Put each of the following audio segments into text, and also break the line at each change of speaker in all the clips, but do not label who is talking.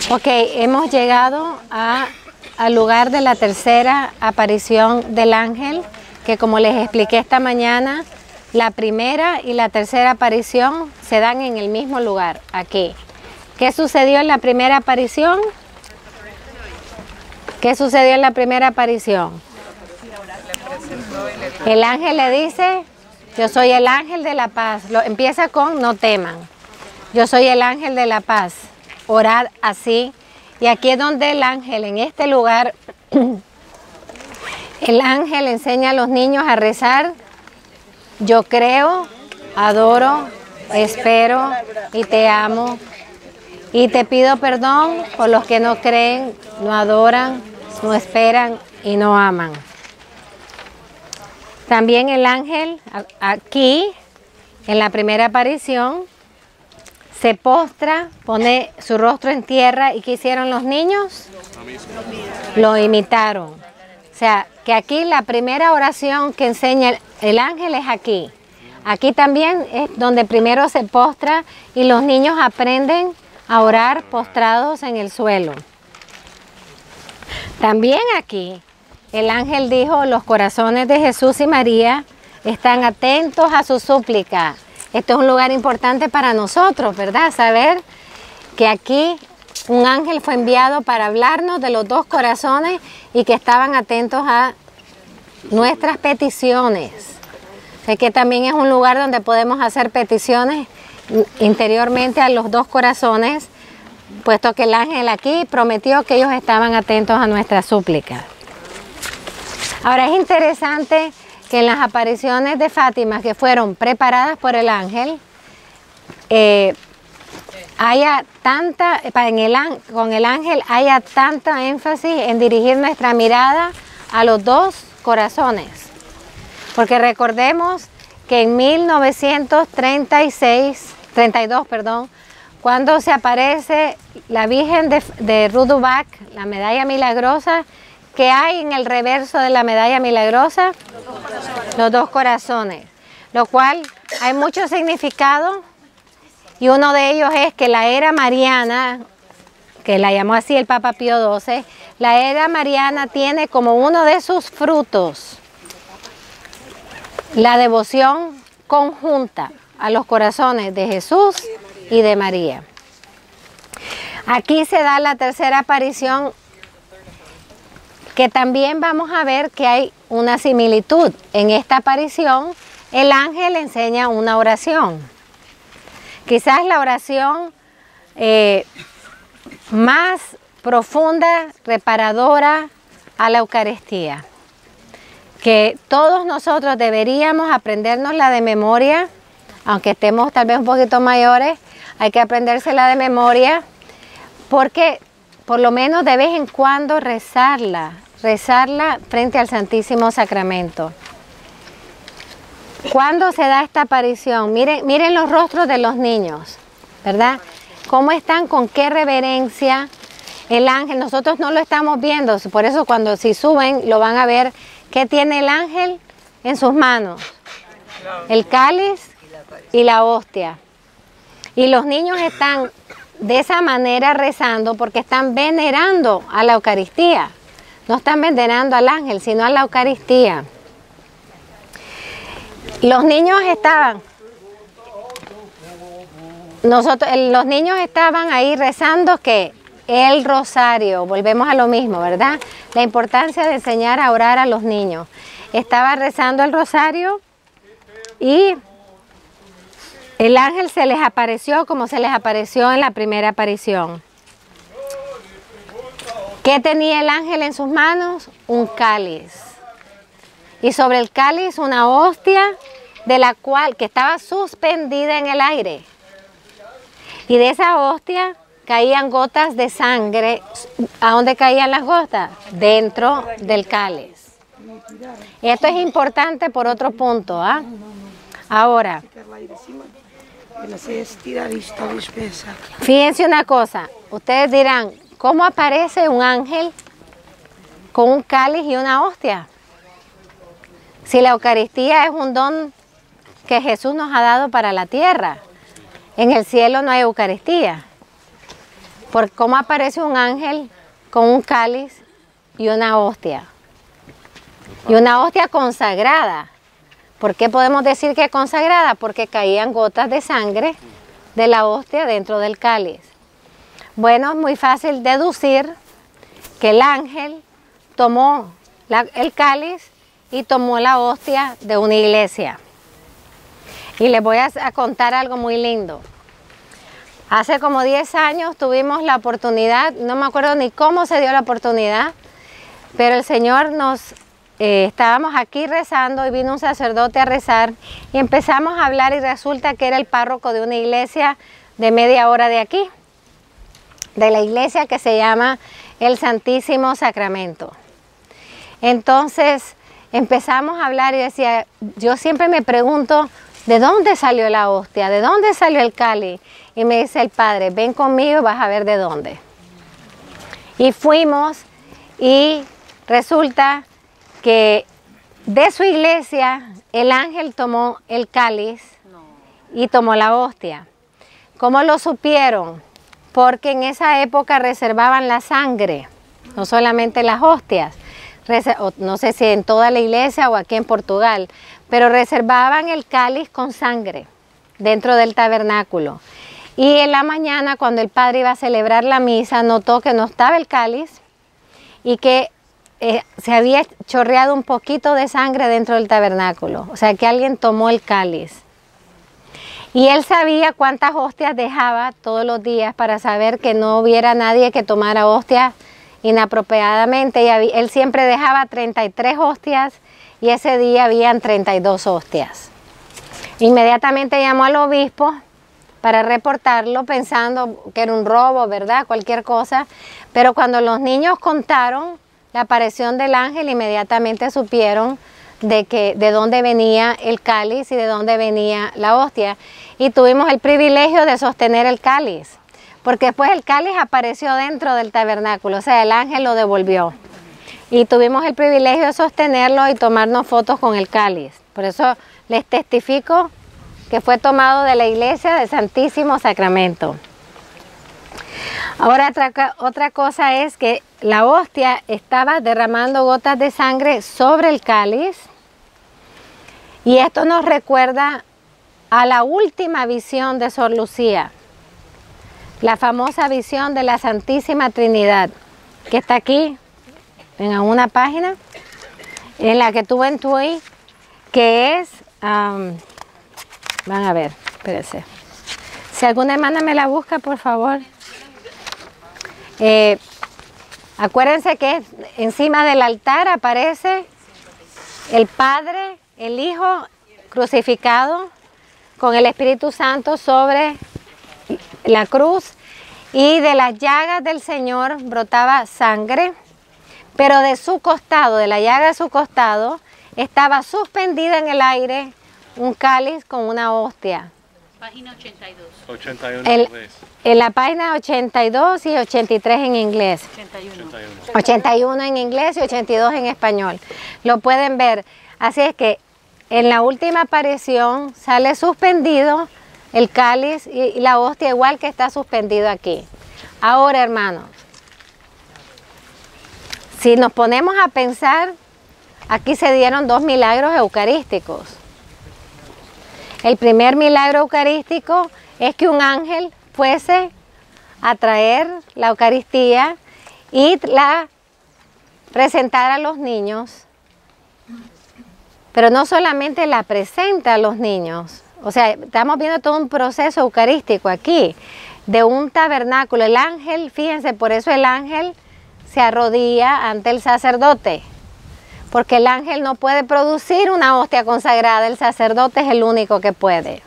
Ok, hemos llegado al lugar de la tercera aparición del ángel, que como les expliqué esta mañana, la primera y la tercera aparición se dan en el mismo lugar, aquí. ¿Qué sucedió en la primera aparición? ¿Qué sucedió en la primera aparición? El ángel le dice, yo soy el ángel de la paz. Empieza con no teman. Yo soy el ángel de la paz. Orad así. Y aquí es donde el ángel, en este lugar, el ángel enseña a los niños a rezar. Yo creo, adoro, espero y te amo. Y te pido perdón por los que no creen, no adoran, no esperan y no aman. También el ángel aquí, en la primera aparición, se postra, pone su rostro en tierra. ¿Y qué hicieron los niños? Lo imitaron. O sea, que aquí la primera oración que enseña el ángel es aquí. Aquí también es donde primero se postra y los niños aprenden a orar postrados en el suelo. También aquí el ángel dijo, los corazones de Jesús y María están atentos a su súplica. Esto es un lugar importante para nosotros, ¿verdad? Saber que aquí un ángel fue enviado para hablarnos de los dos corazones y que estaban atentos a nuestras peticiones. Sé que también es un lugar donde podemos hacer peticiones interiormente a los dos corazones, puesto que el ángel aquí prometió que ellos estaban atentos a nuestra súplica. Ahora es interesante que en las apariciones de Fátima que fueron preparadas por el ángel, con el ángel haya tanta énfasis en dirigir nuestra mirada a los dos corazones. Porque recordemos que en 1932, cuando se aparece la Virgen de Rudubac, la medalla milagrosa, ¿qué hay en el reverso de la medalla milagrosa? Los dos corazones, lo cual hay mucho significado y uno de ellos es que la era mariana, que la llamó así el Papa Pío XII, la era mariana tiene como uno de sus frutos la devoción conjunta a los corazones de Jesús y de María. Aquí se da la tercera aparición, que también vamos a ver que hay una similitud. En esta aparición, el ángel enseña una oración. Quizás la oración más profunda, reparadora a la Eucaristía, que todos nosotros deberíamos aprendérnosla de memoria, aunque estemos tal vez un poquito mayores, hay que aprendérsela de memoria, porque por lo menos de vez en cuando rezarla frente al Santísimo Sacramento. ¿Cuándo se da esta aparición? Miren los rostros de los niños, ¿verdad? ¿Cómo están? ¿Con qué reverencia? El ángel, nosotros no lo estamos viendo, por eso si suben lo van a ver. ¿Qué tiene el ángel en sus manos? El cáliz y la hostia. Y los niños están de esa manera rezando porque están venerando a la Eucaristía. No están venerando al ángel, sino a la Eucaristía. Los niños estaban ahí rezando que el rosario, volvemos a lo mismo, ¿verdad? La importancia de enseñar a orar a los niños. Estaba rezando el rosario y el ángel se les apareció como se les apareció en la primera aparición. ¿Qué tenía el ángel en sus manos? Un cáliz. Y sobre el cáliz una hostia que estaba suspendida en el aire. Y de esa hostia caían gotas de sangre. ¿A dónde caían las gotas? Dentro del cáliz. Esto es importante por otro punto, ¿ah? Ahora, fíjense una cosa. Ustedes dirán, ¿cómo aparece un ángel con un cáliz y una hostia? Si la Eucaristía es un don que Jesús nos ha dado para la tierra, en el cielo no hay Eucaristía. por cómo aparece un ángel con un cáliz y una hostia. Y una hostia consagrada. ¿Por qué podemos decir que es consagrada? Porque caían gotas de sangre de la hostia dentro del cáliz. Bueno, es muy fácil deducir que el ángel tomó el cáliz y tomó la hostia de una iglesia. Y les voy a contar algo muy lindo. Hace como 10 años tuvimos la oportunidad, no me acuerdo ni cómo se dio la oportunidad, pero el Señor estábamos aquí rezando y vino un sacerdote a rezar y empezamos a hablar y resulta que era el párroco de una iglesia de media hora de aquí, de la iglesia que se llama el Santísimo Sacramento. Entonces empezamos a hablar y decía, yo siempre me pregunto, ¿de dónde salió la hostia? ¿De dónde salió el cáliz? Y me dice el padre, ven conmigo y vas a ver de dónde. Y fuimos y resulta que de su iglesia el ángel tomó el cáliz y tomó la hostia. ¿Cómo lo supieron? Porque en esa época reservaban la sangre, no solamente las hostias. No sé si en toda la iglesia o aquí en Portugal, pero reservaban el cáliz con sangre dentro del tabernáculo. Y en la mañana, cuando el padre iba a celebrar la misa, notó que no estaba el cáliz y que se había chorreado un poquito de sangre dentro del tabernáculo. O sea, que alguien tomó el cáliz. Y él sabía cuántas hostias dejaba todos los días para saber que no hubiera nadie que tomara hostias inapropiadamente. Y él siempre dejaba 33 hostias y ese día habían 32 hostias. Inmediatamente llamó al obispo para reportarlo pensando que era un robo, ¿verdad? Cualquier cosa. Pero cuando los niños contaron la aparición del ángel, inmediatamente supieron de dónde venía el cáliz y de dónde venía la hostia. Y tuvimos el privilegio de sostener el cáliz, porque después el cáliz apareció dentro del tabernáculo, o sea, el ángel lo devolvió. Y tuvimos el privilegio de sostenerlo y tomarnos fotos con el cáliz. Por eso les testifico que fue tomado de la iglesia del Santísimo Sacramento. Ahora otra cosa es que la hostia estaba derramando gotas de sangre sobre el cáliz y esto nos recuerda a la última visión de Sor Lucía, la famosa visión de la Santísima Trinidad, que está aquí en una página en la que tuve en Tui, que es, van a ver, espérense, si alguna hermana me la busca, por favor. Acuérdense que encima del altar aparece el Padre, el Hijo crucificado con el Espíritu Santo sobre la cruz y de las llagas del Señor brotaba sangre, pero de su costado, de la llaga de su costado, estaba suspendida en el aire un cáliz con una hostia.
Página 82.
81 en inglés.
En la página 82 y 83 en inglés.
81.
81 en inglés y 82 en español. Lo pueden ver. Así es que en la última aparición sale suspendido el cáliz y la hostia igual que está suspendido aquí. Ahora, hermanos, si nos ponemos a pensar, aquí se dieron 2 milagros eucarísticos. El primer milagro eucarístico es que un ángel fuese a traer la Eucaristía y la presentar a los niños, pero no solamente la presenta a los niños, o sea, estamos viendo todo un proceso eucarístico aquí, de un tabernáculo. El ángel, fíjense, por eso el ángel se arrodilla ante el sacerdote, porque el ángel no puede producir una hostia consagrada, el sacerdote es el único que puede.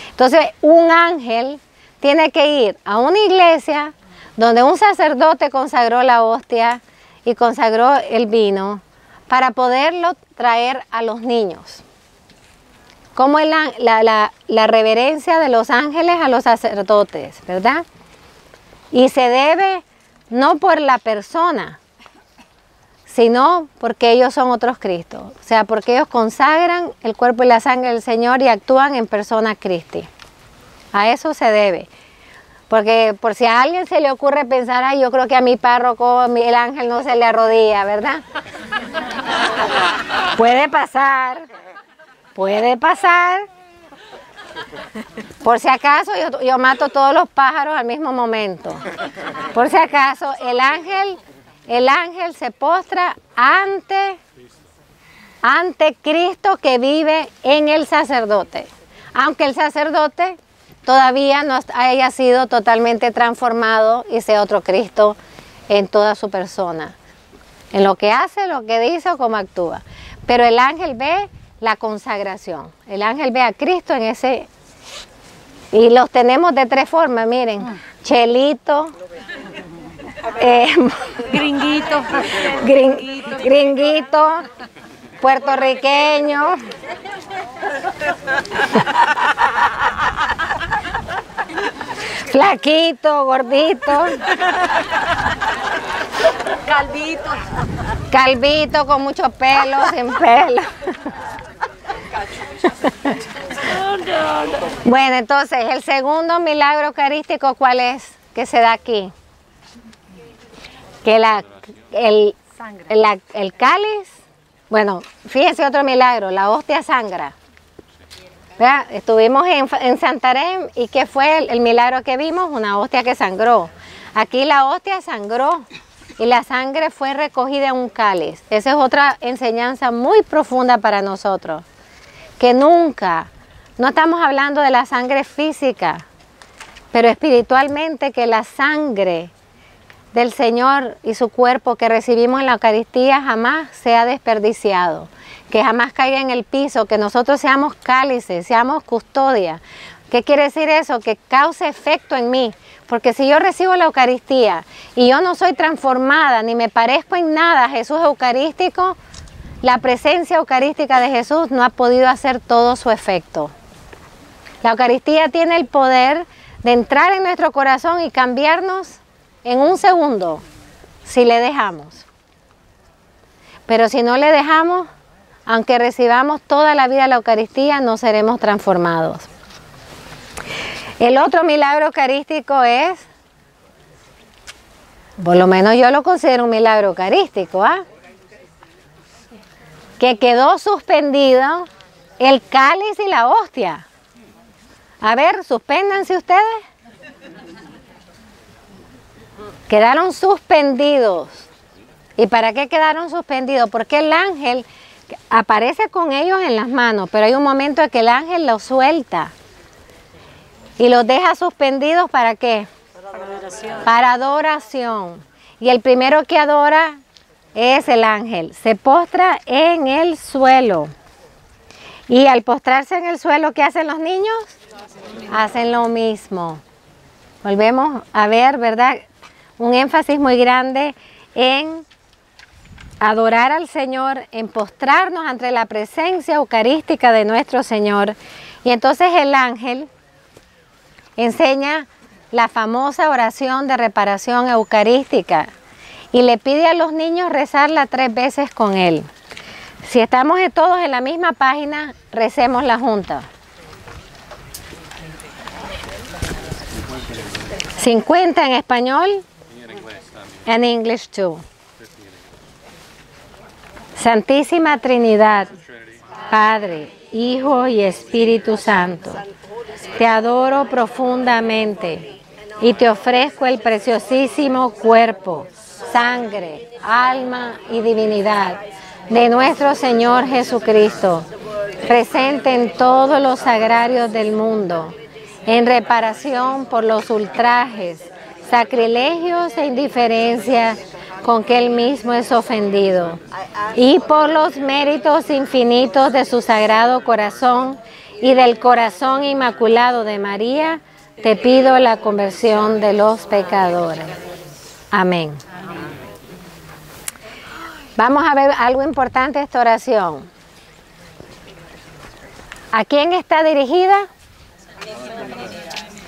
Entonces, un ángel tiene que ir a una iglesia donde un sacerdote consagró la hostia y consagró el vino para poderlo traer a los niños. Como la reverencia de los ángeles a los sacerdotes, ¿verdad? Y se debe no por la persona, sino porque ellos son otros Cristos. O sea, porque ellos consagran el cuerpo y la sangre del Señor y actúan en persona Christi. A eso se debe. Porque por si a alguien se le ocurre pensar, ay, yo creo que a mi párroco el ángel no se le arrodilla, ¿verdad? Puede pasar, puede pasar. Por si acaso yo mato todos los pájaros al mismo momento. Por si acaso el ángel se postra ante Cristo que vive en el sacerdote. Aunque el sacerdote todavía no haya sido totalmente transformado y sea otro Cristo en toda su persona. En lo que hace, lo que dice o cómo actúa. Pero el ángel ve la consagración. El ángel ve a Cristo en ese... Y los tenemos de 3 formas, miren. Chelito.
Gringuito.
Gringuito. Puertorriqueño. Flaquito, gordito.
Calvito.
Calvito con mucho pelo, sin pelo. Bueno, entonces, el segundo milagro eucarístico, ¿cuál es? Que se da aquí. Que el cáliz, bueno, fíjense otro milagro, la hostia sangra. ¿Verdad? Estuvimos en Santarém y ¿qué fue el milagro que vimos? Una hostia que sangró. Aquí la hostia sangró y la sangre fue recogida en un cáliz. Esa es otra enseñanza muy profunda para nosotros. Que nunca, no estamos hablando de la sangre física, pero espiritualmente que la sangre del Señor y su cuerpo que recibimos en la Eucaristía jamás sea desperdiciado, que jamás caiga en el piso, que nosotros seamos cálices, seamos custodia. ¿Qué quiere decir eso? Que cause efecto en mí, porque si yo recibo la Eucaristía y yo no soy transformada, ni me parezco en nada a Jesús eucarístico, la presencia eucarística de Jesús no ha podido hacer todo su efecto. La Eucaristía tiene el poder de entrar en nuestro corazón y cambiarnos en un segundo, si le dejamos. Pero si no le dejamos, aunque recibamos toda la vida la Eucaristía, no seremos transformados. El otro milagro eucarístico es, por lo menos yo lo considero un milagro eucarístico, ¿ah? Que quedó suspendido el cáliz y la hostia. A ver, suspéndanse ustedes. Quedaron suspendidos. ¿Y para qué quedaron suspendidos? Porque el ángel aparece con ellos en las manos, pero hay un momento en que el ángel los suelta y los deja suspendidos. ¿Para qué?
Para adoración.
Para adoración. Y el primero que adora es el ángel. Se postra en el suelo. Y al postrarse en el suelo, ¿qué hacen los niños? Hacen lo mismo. Volvemos a ver, ¿verdad? Un énfasis muy grande en adorar al Señor, en postrarnos ante la presencia eucarística de nuestro Señor. Y entonces el ángel enseña la famosa oración de reparación eucarística y le pide a los niños rezarla 3 veces con él. Si estamos todos en la misma página, recémosla juntas. 50 en español, en English too. Santísima Trinidad, Padre, Hijo y Espíritu Santo, te adoro profundamente y te ofrezco el preciosísimo cuerpo, sangre, alma y divinidad de nuestro Señor Jesucristo, presente en todos los sagrarios del mundo, en reparación por los ultrajes, sacrilegios e indiferencia con que Él mismo es ofendido, y por los méritos infinitos de su Sagrado Corazón y del Corazón Inmaculado de María, te pido la conversión de los pecadores. Amén. Vamos a ver algo importante de esta oración. ¿A quién está dirigida?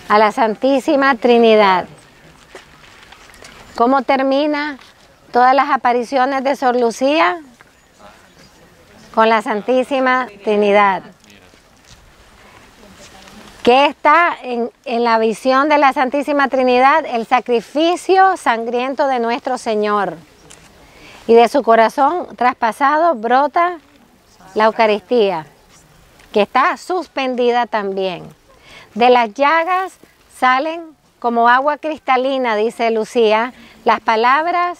A la Santísima Trinidad. ¿Cómo termina todas las apariciones de Sor Lucía? Con la Santísima Trinidad. ¿Qué está en la visión de la Santísima Trinidad? El sacrificio sangriento de nuestro Señor. Y de su corazón traspasado brota la Eucaristía, que está suspendida también. De las llagas salen como agua cristalina, dice Lucía, las palabras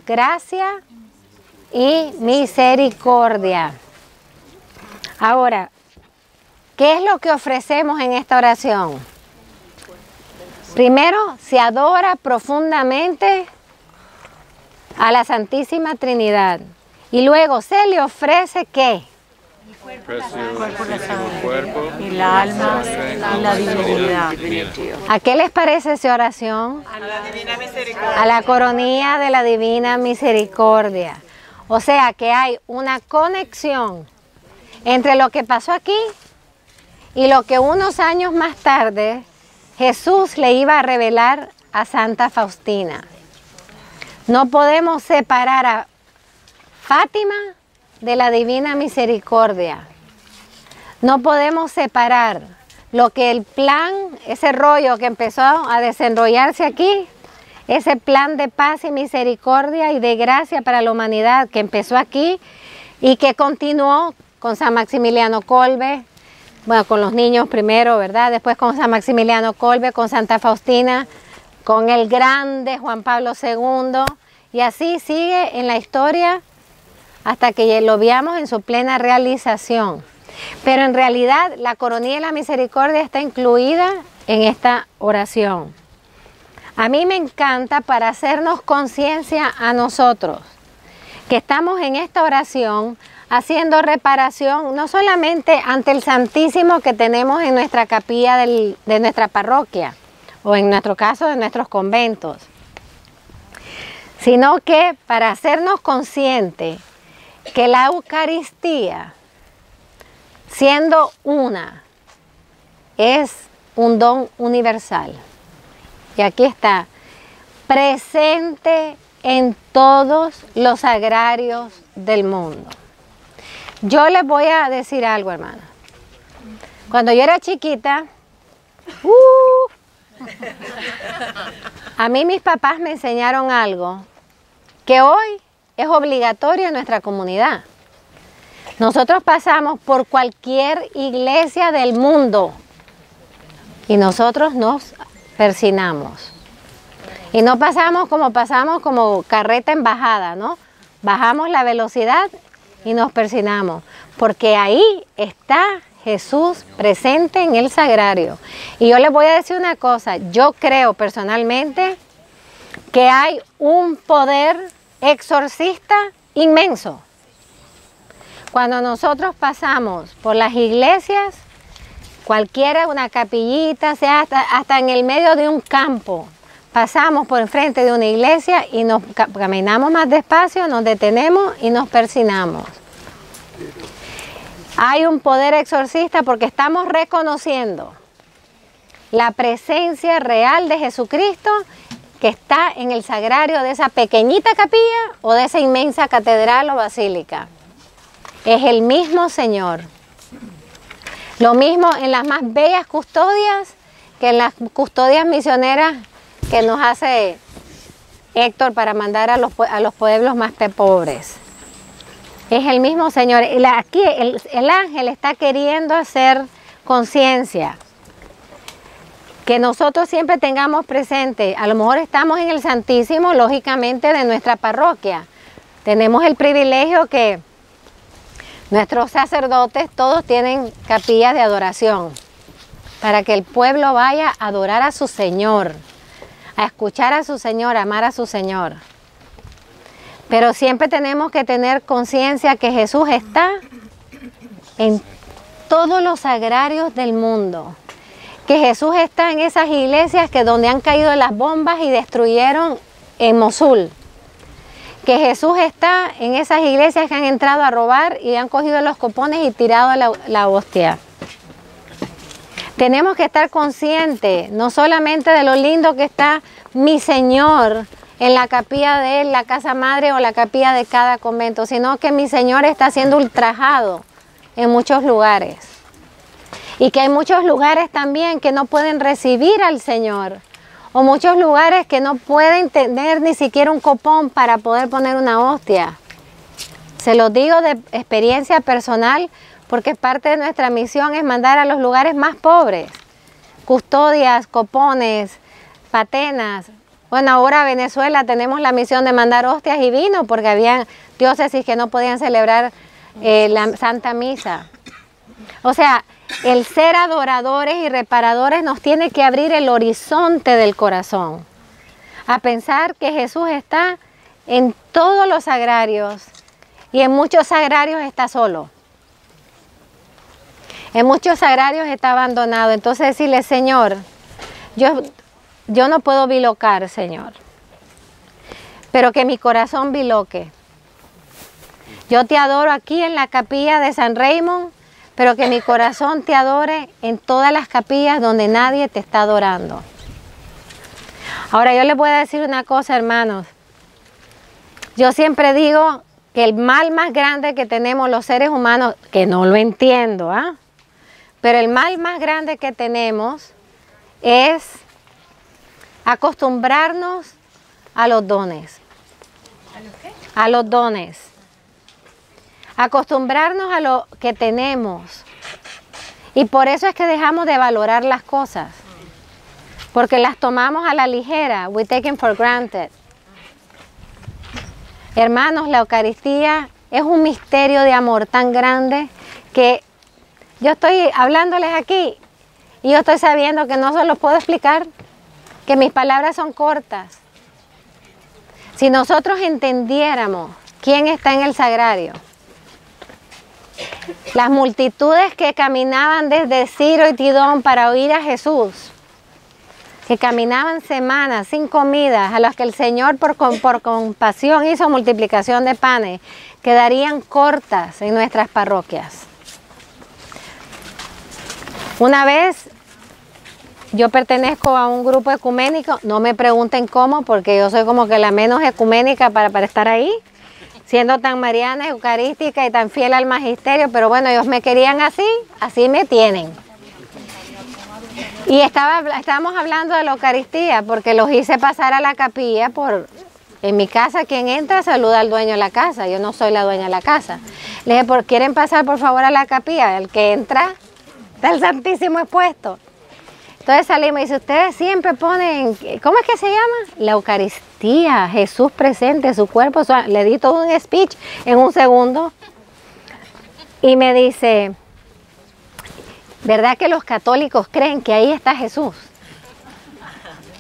gracia y misericordia. Ahora, ¿qué es lo que ofrecemos en esta oración? Primero, se adora profundamente a la Santísima Trinidad. Y luego se le ofrece ¿qué?
El cuerpo, el alma y la divinidad.
¿A qué les parece esa oración?
A la divina misericordia.
A la coronilla de la Divina Misericordia. O sea que hay una conexión entre lo que pasó aquí y lo que unos años más tarde Jesús le iba a revelar a Santa Faustina. No podemos separar a Fátima de la Divina Misericordia. No podemos separar lo que el plan, ese rollo que empezó a desenrollarse aquí, ese plan de paz y misericordia y de gracia para la humanidad que empezó aquí y que continuó con San Maximiliano Kolbe, bueno, con los niños primero, ¿verdad? Después con San Maximiliano Kolbe, con Santa Faustina, con el grande Juan Pablo II, y así sigue en la historia hasta que lo veamos en su plena realización. Pero en realidad la coronilla de la misericordia está incluida en esta oración. A mí me encanta para hacernos conciencia a nosotros, que estamos en esta oración haciendo reparación no solamente ante el Santísimo que tenemos en nuestra capilla de nuestra parroquia, o en nuestro caso de nuestros conventos, sino que para hacernos conscientes que la Eucaristía, siendo una, es un don universal. Y aquí está, presente en todos los sagrarios del mundo. Yo les voy a decir algo, hermana. Cuando yo era chiquita, a mí mis papás me enseñaron algo que hoy es obligatorio en nuestra comunidad. Nosotros pasamos por cualquier iglesia del mundo y nosotros nos persinamos. Y no pasamos como carreta en bajada, ¿no? Bajamos la velocidad y nos persinamos, porque ahí está Jesús presente en el sagrario. Y yo les voy a decir una cosa, yo creo personalmente que hay un poder exorcista inmenso. Cuando nosotros pasamos por las iglesias, cualquiera, una capillita, sea hasta en el medio de un campo, pasamos por enfrente de una iglesia y nos caminamos más despacio, nos detenemos y nos persinamos. Hay un poder exorcista porque estamos reconociendo la presencia real de Jesucristo que está en el sagrario de esa pequeñita capilla o de esa inmensa catedral o basílica. Es el mismo Señor. Lo mismo en las más bellas custodias que en las custodias misioneras que nos hace Héctor para mandar a los pueblos más pobres. Es el mismo Señor. Aquí el ángel está queriendo hacer conciencia. Que nosotros siempre tengamos presente, a lo mejor estamos en el Santísimo, lógicamente, de nuestra parroquia. Tenemos el privilegio que nuestros sacerdotes todos tienen capillas de adoración, para que el pueblo vaya a adorar a su Señor, a escuchar a su Señor, a amar a su Señor. Pero siempre tenemos que tener conciencia que Jesús está en todos los sagrarios del mundo. Que Jesús está en esas iglesias que donde han caído las bombas y destruyeron en Mosul. Que Jesús está en esas iglesias que han entrado a robar y han cogido los copones y tirado la hostia. Tenemos que estar conscientes no solamente de lo lindo que está mi Señor en la capilla de la casa madre o la capilla de cada convento, sino que mi Señor está siendo ultrajado en muchos lugares. Y que hay muchos lugares también que no pueden recibir al Señor. O muchos lugares que no pueden tener ni siquiera un copón para poder poner una hostia. Se los digo de experiencia personal, porque parte de nuestra misión es mandar a los lugares más pobres. Custodias, copones, patenas. Bueno, ahora en Venezuela tenemos la misión de mandar hostias y vino, porque había diócesis que no podían celebrar la Santa Misa. O sea, el ser adoradores y reparadores nos tiene que abrir el horizonte del corazón, a pensar que Jesús está en todos los sagrarios y en muchos sagrarios está solo. En muchos sagrarios está abandonado. Entonces decirle, Señor, yo no puedo bilocar, Señor, pero que mi corazón biloque. Yo te adoro aquí en la capilla de San Raymond, pero que mi corazón te adore en todas las capillas donde nadie te está adorando. Ahora yo les voy a decir una cosa, hermanos. Yo siempre digo que el mal más grande que tenemos los seres humanos, que no lo entiendo, pero el mal más grande que tenemos es acostumbrarnos a los dones. ¿A los qué? A los dones. Acostumbrarnos a lo que tenemos. Y por eso es que dejamos de valorar las cosas. Porque las tomamos a la ligera. We take them for granted. Hermanos, la Eucaristía es un misterio de amor tan grande que yo estoy hablándoles aquí y yo estoy sabiendo que no se los puedo explicar, que mis palabras son cortas. Si nosotros entendiéramos quién está en el sagrario, las multitudes que caminaban desde Ciro y Tidón para oír a Jesús, que caminaban semanas sin comidas, a las que el Señor por compasión hizo multiplicación de panes, quedarían cortas en nuestras parroquias. Una vez yo pertenezco a un grupo ecuménico, no me pregunten cómo, porque yo soy como que la menos ecuménica para estar ahí, siendo tan mariana, eucarística y tan fiel al magisterio, pero bueno, ellos me querían así, así me tienen. Y estábamos hablando de la Eucaristía, porque los hice pasar a la capilla en mi casa, quien entra saluda al dueño de la casa, yo no soy la dueña de la casa. Le dije, ¿quieren pasar por favor a la capilla? El que entra, está el Santísimo expuesto. Entonces salimos y dice, ustedes siempre ponen, ¿cómo es que se llama? La Eucaristía, Jesús presente, su cuerpo, le di todo un speech en un segundo. Y me dice, ¿verdad que los católicos creen que ahí está Jesús?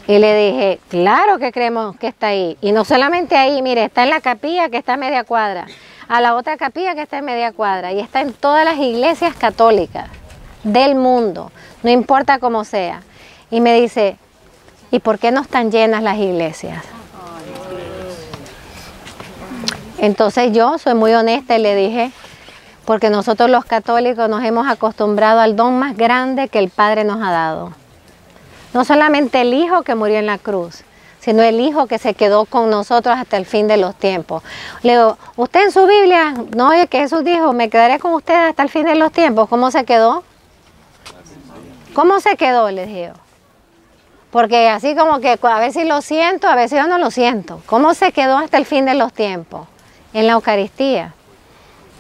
Y le dije, claro que creemos que está ahí. Y no solamente ahí, mire, está en la capilla que está a media cuadra, a la otra capilla que está en media cuadra, y está en todas las iglesias católicas del mundo, no importa cómo sea. Y me dice, ¿y por qué no están llenas las iglesias? Entonces yo soy muy honesta y le dije, porque nosotros los católicos nos hemos acostumbrado al don más grande que el Padre nos ha dado. No solamente el Hijo que murió en la cruz, sino el Hijo que se quedó con nosotros hasta el fin de los tiempos. Le digo, ¿usted en su Biblia no oye que Jesús dijo, me quedaré con ustedes hasta el fin de los tiempos? ¿Cómo se quedó? ¿Cómo se quedó? Les digo. Porque así como que a veces lo siento, a veces yo no lo siento. ¿Cómo se quedó hasta el fin de los tiempos? En la Eucaristía.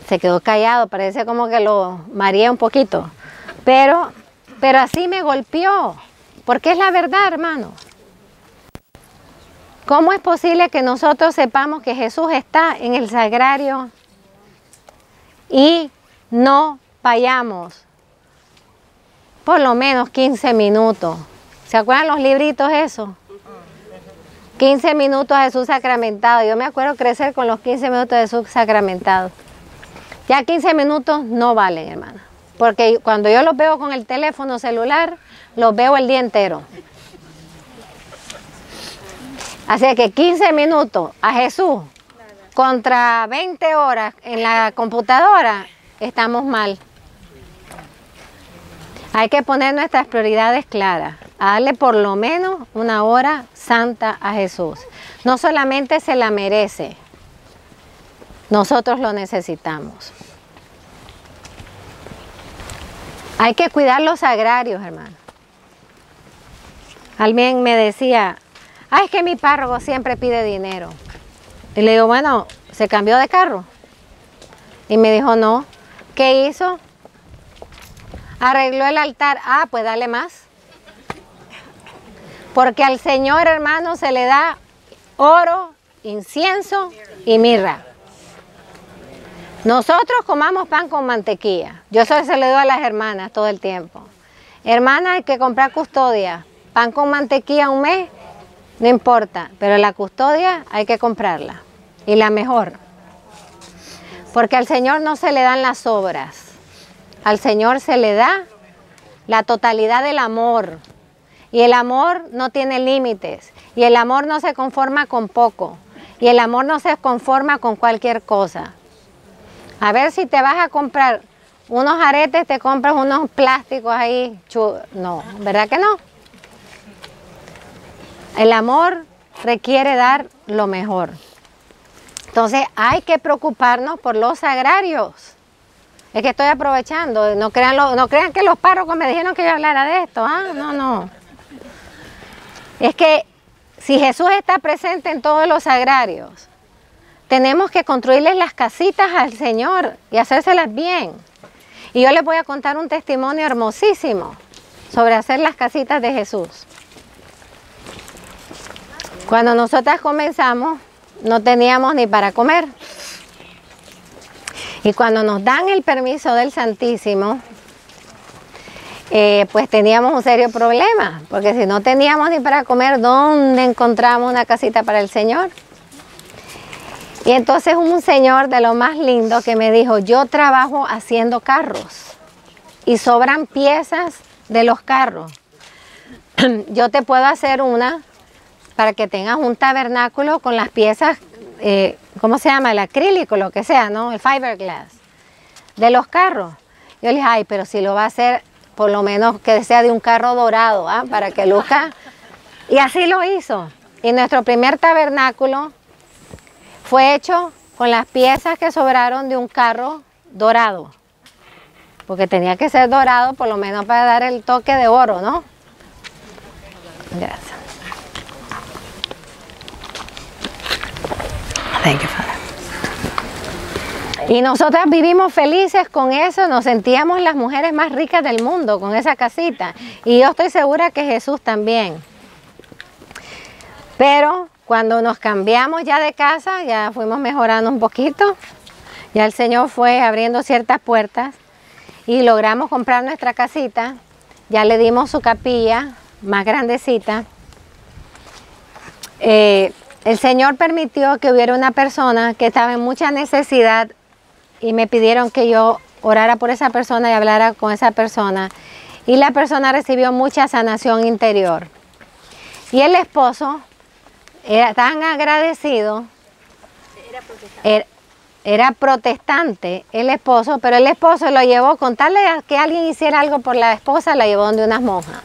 Se quedó callado, parece como que lo mareé un poquito. Pero así me golpeó, porque es la verdad, hermano. ¿Cómo es posible que nosotros sepamos que Jesús está en el sagrario y no vayamos por lo menos 15 minutos? ¿Se acuerdan los libritos esos? 15 minutos de Jesús sacramentado. Yo me acuerdo crecer con los 15 minutos de Jesús sacramentado. Ya 15 minutos no valen, hermana. Porque cuando yo los veo con el teléfono celular, los veo el día entero. Así que 15 minutos a Jesús contra 20 horas en la computadora, estamos mal. Hay que poner nuestras prioridades claras, a darle por lo menos una hora santa a Jesús. No solamente se la merece, nosotros lo necesitamos. Hay que cuidar los agrarios, hermano. Alguien me decía, es que mi párroco siempre pide dinero. Y le digo, bueno, ¿se cambió de carro? Y me dijo, no. ¿Qué hizo? Arregló el altar. Pues dale más. Porque al Señor, hermano, se le da oro, incienso y mirra. Nosotros comamos pan con mantequilla. Yo eso se lo doy a las hermanas todo el tiempo. Hermanas, hay que comprar custodia. Pan con mantequilla un mes, no importa. Pero la custodia hay que comprarla. Y la mejor. Porque al Señor no se le dan las obras. Al Señor se le da la totalidad del amor. Y el amor no tiene límites. Y el amor no se conforma con poco. Y el amor no se conforma con cualquier cosa. A ver, si te vas a comprar unos aretes, te compras unos plásticos ahí. No, ¿verdad que no? El amor requiere dar lo mejor. Entonces hay que preocuparnos por los agrarios. Es que estoy aprovechando. No crean que los párrocos me dijeron que yo hablara de esto. No. Es que si Jesús está presente en todos los agrarios, tenemos que construirles las casitas al Señor y hacérselas bien. Y yo les voy a contar un testimonio hermosísimo sobre hacer las casitas de Jesús. Cuando nosotras comenzamos, no teníamos ni para comer. Y cuando nos dan el permiso del Santísimo, pues teníamos un serio problema, porque si no teníamos ni para comer, ¿dónde encontramos una casita para el Señor? Y entonces un señor de lo más lindo que me dijo, yo trabajo haciendo carros y sobran piezas de los carros. Yo te puedo hacer una para que tengas un tabernáculo con las piezas, ¿cómo se llama? El acrílico, lo que sea, ¿no? El fiberglass de los carros. Yo le dije, pero si lo va a hacer, por lo menos que sea de un carro dorado, para que luzca. Y así lo hizo. Y nuestro primer tabernáculo fue hecho con las piezas que sobraron de un carro dorado. Porque tenía que ser dorado, por lo menos para dar el toque de oro, ¿no? Gracias. Thank you, Father. Y nosotras vivimos felices con eso, nos sentíamos las mujeres más ricas del mundo con esa casita. Y yo estoy segura que Jesús también. Pero cuando nos cambiamos ya de casa, ya fuimos mejorando un poquito. Ya el Señor fue abriendo ciertas puertas y logramos comprar nuestra casita. Ya le dimos su capilla más grandecita. El Señor permitió que hubiera una persona que estaba en mucha necesidad y me pidieron que yo orara por esa persona y hablara con esa persona. Y la persona recibió mucha sanación interior. Y el esposo era tan agradecido, era protestante el esposo, pero el esposo lo llevó, con tal de que alguien hiciera algo por la esposa, la llevó donde unas monjas.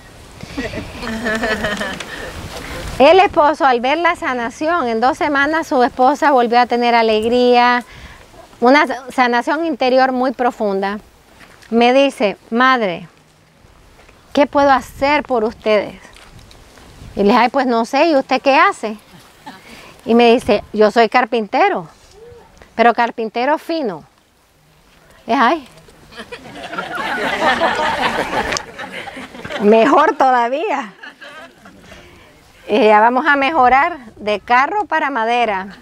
El esposo, al ver la sanación, en 2 semanas su esposa volvió a tener alegría, una sanación interior muy profunda. Me dice, madre, ¿qué puedo hacer por ustedes? Y le dije, pues no sé, ¿y usted qué hace? Y me dice, yo soy carpintero, pero carpintero fino. Y dije, mejor todavía. Y ya vamos a mejorar de carro para madera.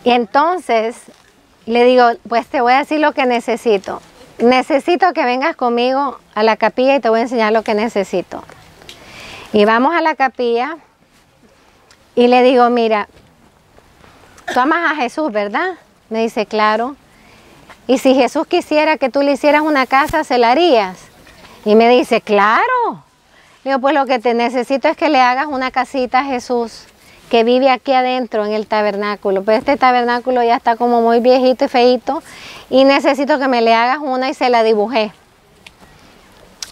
Y entonces le digo, pues te voy a decir lo que necesito. Necesito que vengas conmigo a la capilla y te voy a enseñar lo que necesito. Y vamos a la capilla y le digo, mira, tú amas a Jesús, ¿verdad? Me dice, claro. Y si Jesús quisiera que tú le hicieras una casa, ¿se la harías? Y me dice, claro. Le digo, pues lo que te necesito es que le hagas una casita a Jesús, que vive aquí adentro en el tabernáculo. Pero este tabernáculo ya está como muy viejito y feíto, y necesito que me le hagas una, y se la dibujé.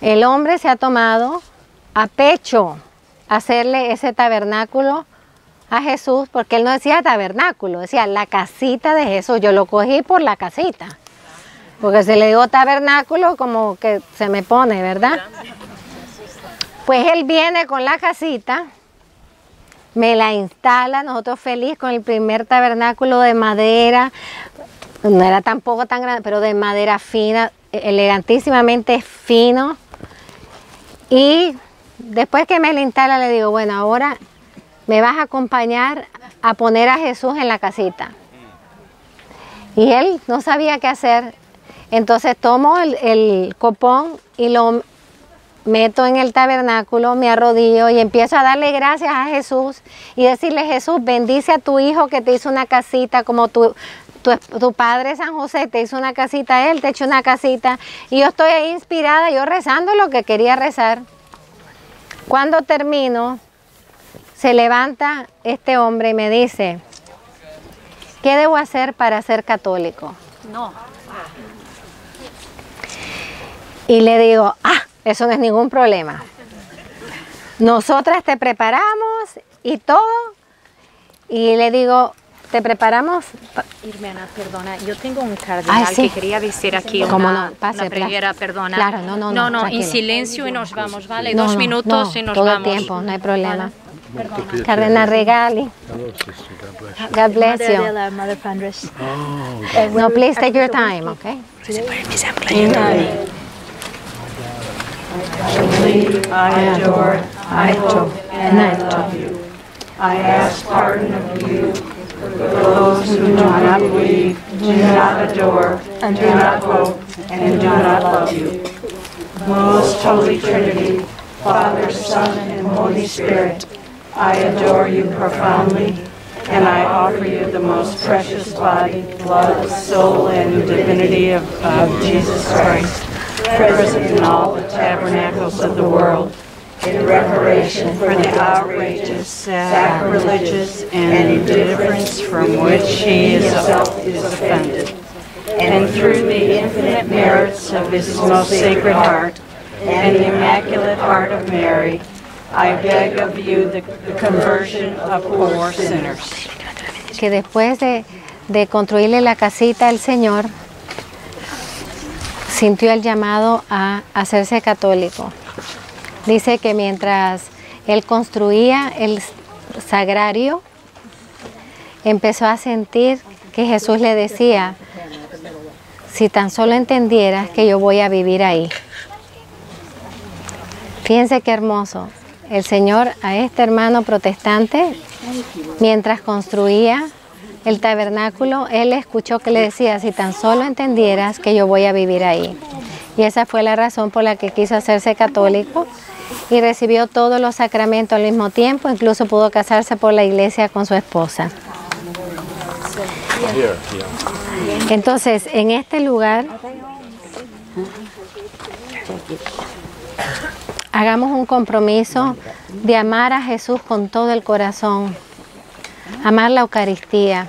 El hombre se ha tomado a pecho hacerle ese tabernáculo a Jesús, porque él no decía tabernáculo, decía la casita de Jesús. Yo lo cogí por la casita. porque si le digo tabernáculo como que se me pone, ¿verdad? Pues él viene con la casita, me la instala, nosotros feliz con el primer tabernáculo de madera, no era tampoco tan grande, pero de madera fina, elegantísimamente fino. Y después que me la instala le digo, bueno, ahora me vas a acompañar a poner a Jesús en la casita. Y él no sabía qué hacer, entonces tomo el copón y lo meto en el tabernáculo, me arrodillo y empiezo a darle gracias a Jesús y decirle, Jesús, bendice a tu hijo que te hizo una casita como tu padre San José te hizo una casita, él te echó una casita. Y yo estoy ahí inspirada, yo rezando lo que quería rezar. Cuando termino, se levanta este hombre y me dice, ¿qué debo hacer para ser católico?
No.
Y le digo, eso no es ningún problema. Nosotras te preparamos y todo. Y le digo, te preparamos.
Hermana, perdona, yo tengo un cardenal
sí.
que quería decir aquí
No, pase,
una preguera, perdona.
Claro, no,
en silencio y nos vamos, ¿vale?
No,
2 minutos y nos
todo
vamos.
el tiempo, no hay problema.
Perdona.
Cardenal Regali. God bless you.
Mother Pandres.
No, please take your time, okay?
I adore, I hope, and I love you. I ask pardon of you for those who do not believe, do not adore, and do not hope, and do not love you. Most Holy Trinity, Father, Son, and Holy Spirit, I adore you profoundly, and I offer you the most precious body, blood, soul, and divinity of Jesus Christ, present in all the tabernacles of the world, in reparation for the outrageous, sacrilegious, and indifference from which he himself is offended. And through the infinite merits of his most sacred heart and the Immaculate Heart of Mary, I beg of you the conversion of poor sinners.
Que después de construirle la casita al Señor, sintió el llamado a hacerse católico. Dice que mientras él construía el sagrario, empezó a sentir que Jesús le decía, si tan solo entendieras que yo voy a vivir ahí. Fíjense qué hermoso. El Señor a este hermano protestante, mientras construía el tabernáculo, él escuchó que le decía, si tan solo entendieras que yo voy a vivir ahí. Y esa fue la razón por la que quiso hacerse católico y recibió todos los sacramentos al mismo tiempo, incluso pudo casarse por la iglesia con su esposa. Entonces, en este lugar, hagamos un compromiso de amar a Jesús con todo el corazón, amar la Eucaristía.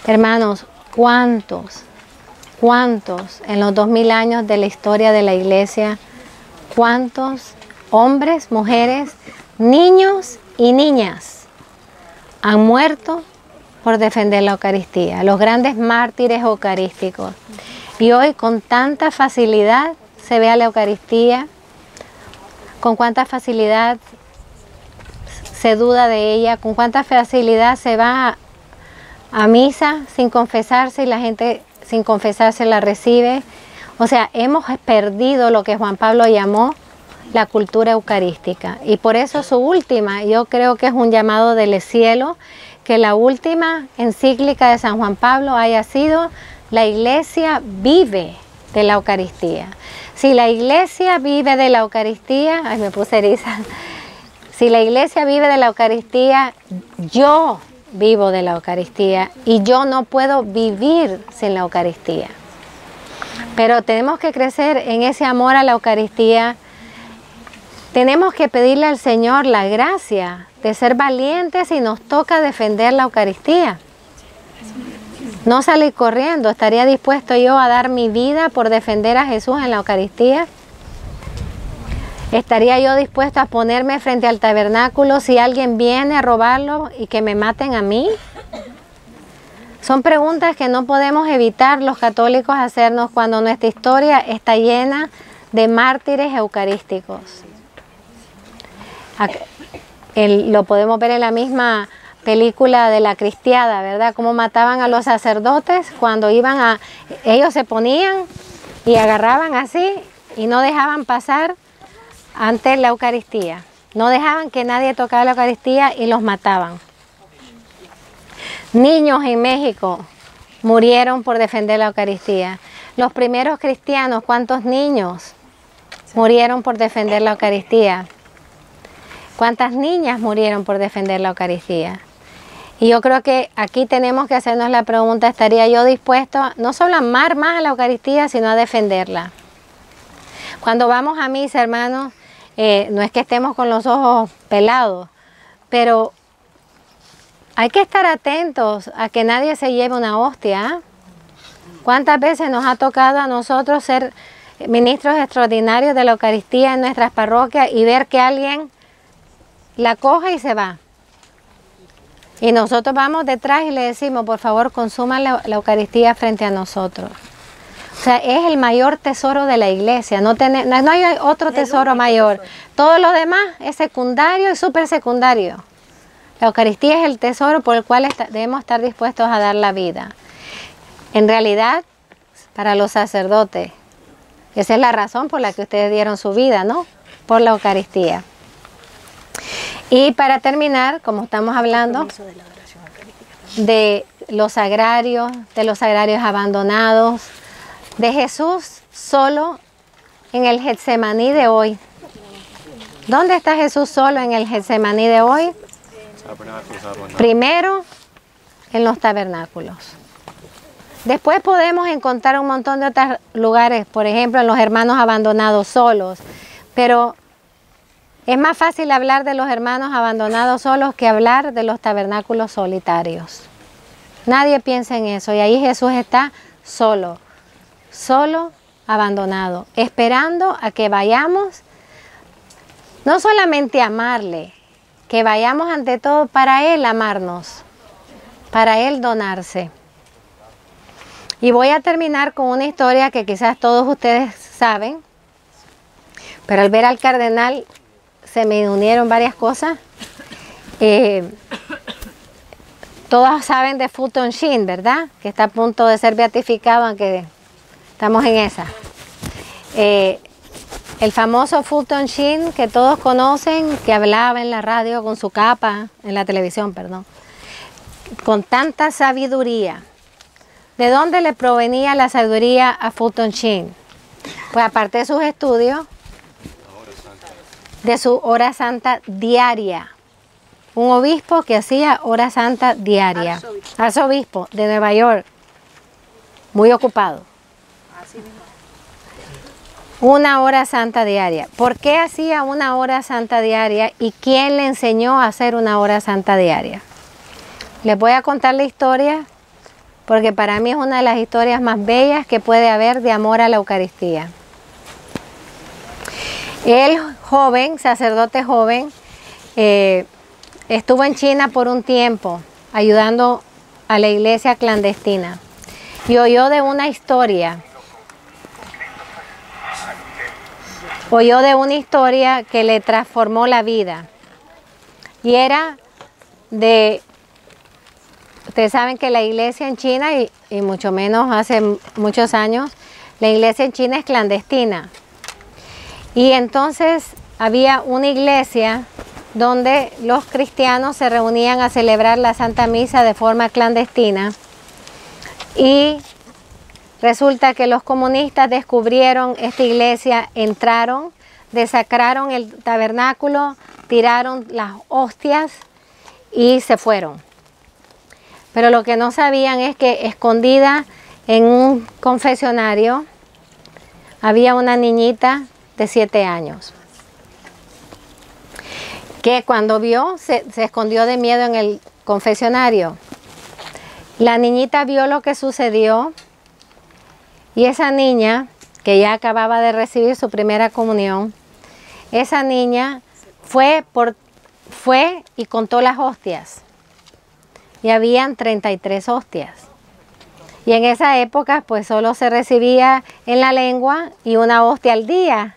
Hermanos, ¿cuántos en los 2000 años de la historia de la iglesia, cuántos hombres, mujeres, niños y niñas han muerto por defender la Eucaristía? Los grandes mártires eucarísticos. Y hoy con tanta facilidad se ve a la Eucaristía, con cuánta facilidad se duda de ella, con cuánta facilidad se va a misa sin confesarse y la gente sin confesarse la recibe. O sea, hemos perdido lo que Juan Pablo llamó la cultura eucarística. Y por eso su última, yo creo que es un llamado del cielo, que la última encíclica de San Juan Pablo haya sido: la iglesia vive de la Eucaristía. Si la iglesia vive de la Eucaristía, ay, me puse eriza. Si la iglesia vive de la Eucaristía, yo vivo de la Eucaristía y yo no puedo vivir sin la Eucaristía. Pero tenemos que crecer en ese amor a la Eucaristía. Tenemos que pedirle al Señor la gracia de ser valientes si nos toca defender la Eucaristía. No salir corriendo. ¿Estaría dispuesto yo a dar mi vida por defender a Jesús en la Eucaristía? ¿Estaría yo dispuesto a ponerme frente al tabernáculo si alguien viene a robarlo y que me maten a mí? Son preguntas que no podemos evitar los católicos hacernos cuando nuestra historia está llena de mártires eucarísticos. Lo podemos ver en la misma película de La Cristiada, ¿verdad? Cómo mataban a los sacerdotes cuando iban a... Ellos se ponían y agarraban así y no dejaban pasar ante la Eucaristía. No dejaban que nadie tocara la Eucaristía y los mataban. Niños en México murieron por defender la Eucaristía. Los primeros cristianos, ¿cuántos niños murieron por defender la Eucaristía? ¿Cuántas niñas murieron por defender la Eucaristía? Y yo creo que aquí tenemos que hacernos la pregunta, ¿estaría yo dispuesto no solo a amar más a la Eucaristía, sino a defenderla? Cuando vamos a misa, hermanos, no es que estemos con los ojos pelados, pero hay que estar atentos a que nadie se lleve una hostia. ¿Cuántas veces nos ha tocado a nosotros ser ministros extraordinarios de la Eucaristía en nuestras parroquias y ver que alguien la coge y se va? Y nosotros vamos detrás y le decimos, por favor, consuman la Eucaristía frente a nosotros. O sea, es el mayor tesoro de la iglesia. No hay otro tesoro mayor. Todo lo demás es secundario y súper secundario. La Eucaristía es el tesoro por el cual debemos estar dispuestos a dar la vida. En realidad, para los sacerdotes, esa es la razón por la que ustedes dieron su vida, ¿no? Por la Eucaristía. Y para terminar, como estamos hablando de los sagrarios abandonados, de Jesús solo en el Getsemaní de hoy. ¿Dónde está Jesús solo en el Getsemaní de hoy? Primero, en los tabernáculos. Después podemos encontrar un montón de otros lugares, por ejemplo, en los hermanos abandonados solos, pero es más fácil hablar de los hermanos abandonados solos que hablar de los tabernáculos solitarios. Nadie piensa en eso y ahí Jesús está solo, abandonado, esperando a que vayamos, no solamente a amarle, que vayamos ante todo para Él amarnos, para Él donarse. Y voy a terminar con una historia que quizás todos ustedes saben, pero al ver al cardenal se me unieron varias cosas. Todos saben de Fulton Sheen, ¿verdad? Que está a punto de ser beatificado, aunque estamos en esa. El famoso Fulton Sheen, que todos conocen, que hablaba en la radio con su capa, en la televisión, perdón, con tanta sabiduría. ¿De dónde le provenía la sabiduría a Fulton Sheen? Pues aparte de sus estudios, de su hora santa diaria. Un obispo que hacía hora santa diaria. Arzobispo de Nueva York. Muy ocupado. Una hora santa diaria. ¿Por qué hacía una hora santa diaria y quién le enseñó a hacer una hora santa diaria? Les voy a contar la historia porque para mí es una de las historias más bellas que puede haber de amor a la Eucaristía. El joven, sacerdote joven, estuvo en China por un tiempo ayudando a la iglesia clandestina y oyó de una historia que le transformó la vida y era de, ustedes saben que la iglesia en China y mucho menos hace muchos años, la iglesia en China es clandestina. Y entonces había una iglesia donde los cristianos se reunían a celebrar la Santa Misa de forma clandestina y resulta que los comunistas descubrieron esta iglesia, entraron, desacraron el tabernáculo, tiraron las hostias y se fueron. Pero lo que no sabían es que escondida en un confesionario había una niñita de 7 años, que cuando vio se escondió de miedo en el confesionario. La niñita vio lo que sucedió y esa niña, que ya acababa de recibir su primera comunión, esa niña fue y contó las hostias y habían 33 hostias. Y en esa época pues solo se recibía en la lengua y una hostia al día.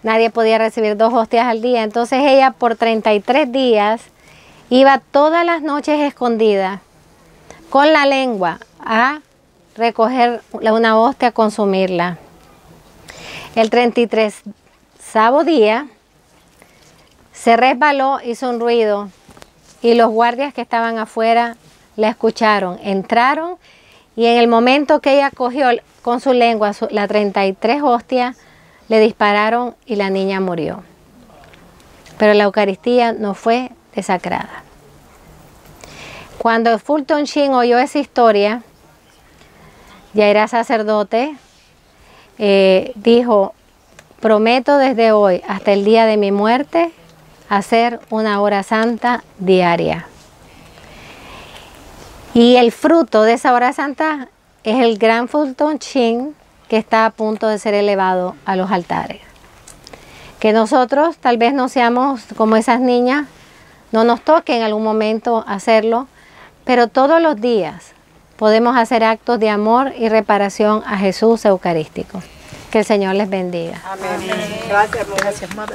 Nadie podía recibir 2 hostias al día. Entonces ella por 33 días iba todas las noches escondida con la lengua a recoger una hostia, a consumirla. El 33º día se resbaló, hizo un ruido y los guardias que estaban afuera la escucharon, entraron y en el momento que ella cogió con su lengua la 33 hostias, le dispararon y la niña murió. Pero la Eucaristía no fue desacrada. Cuando Fulton Sheen oyó esa historia, ya era sacerdote, dijo, prometo desde hoy hasta el día de mi muerte hacer una hora santa diaria. Y el fruto de esa hora santa es el gran Fulton Sheen que está a punto de ser elevado a los altares. Que nosotros tal vez no seamos como esas niñas, no nos toque en algún momento hacerlo, pero todos los días podemos hacer actos de amor y reparación a Jesús Eucarístico. Que el Señor les bendiga.
Amén. Gracias, Madre.